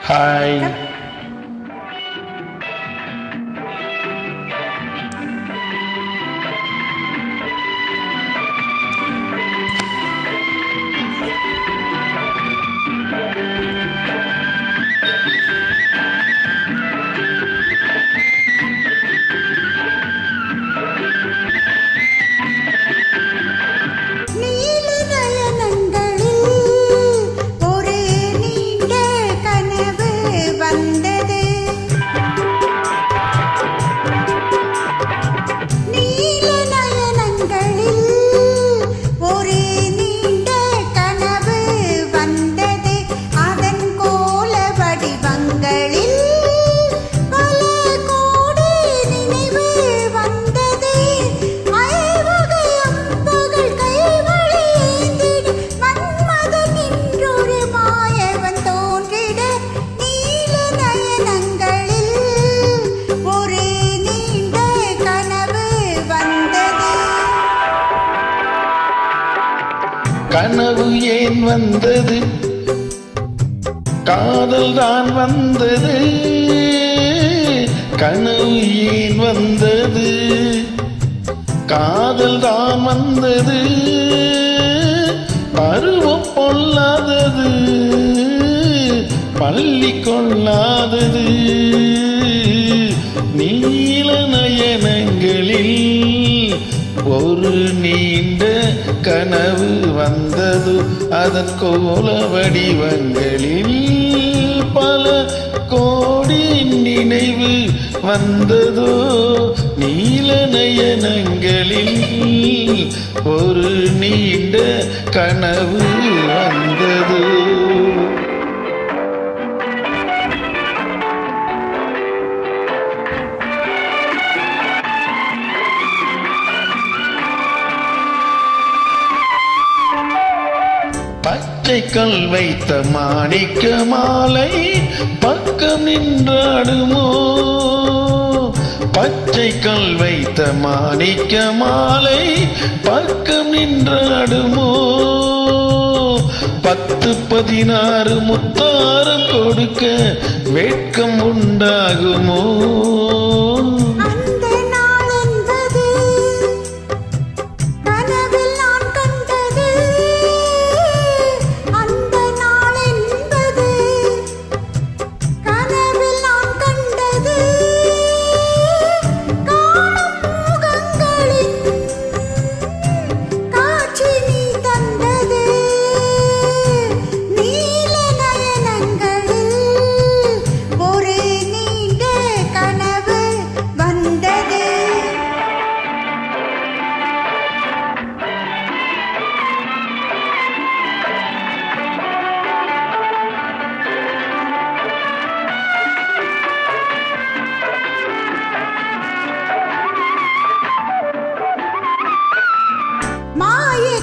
Hi. கனவு ஏன் வந்தது, காதல் தான் வந்தது. கனவு ஏன் வந்தது, காதல் தான் வந்தது. பருவம் பொல்லாதது, பள்ளி கொள்ளாதது. நீல நயனங்களில் ஒரு நீண்ட கனவு வந்தது. அதன் கோல வடிவங்களில் பல கோடி நினைவு வந்ததோ. நீல நயனங்களில் ஒரு நீண்ட கனவு வந்ததோ. பச்சைக்கல் வைத்த மாணிக்க மாலை பக்கம் நின்றாடுமோ. பச்சைக்கல் வைத்த மாணிக்க மாலை பக்கம் நின்றாடுமோ. 10-16 முத்தாரம் கொடுக்க வெட்கம் உண்டாகுமோ.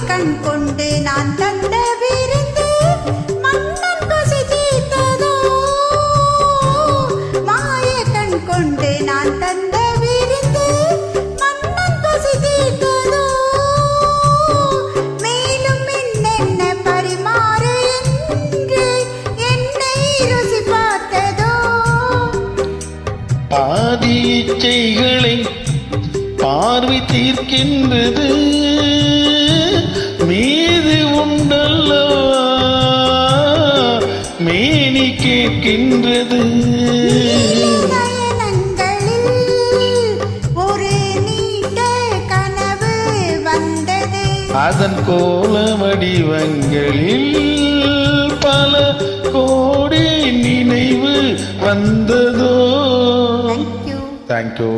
கண் கொண்டு நான் தந்த விருந்து மன்னன் பசி தீர்த்ததோ. மாய கண் கொண்டு நான் தந்த விருந்து மன்னன் பசி தீர்த்ததோ. மேலும் என்னென்ன பரிமாறு என்று என்னை ருசி பார்த்ததோ. பாதி இச்சைகளை பார்வை தீர்க்கின்றது, மீது உண்டல்லவா மேனி கேட்கின்றது. ஒரு நீண்ட கனவு வந்தது, அதன் கோல வடிவங்களில் பல கோடி நினைவு வந்ததோ. தேங்க்யூ.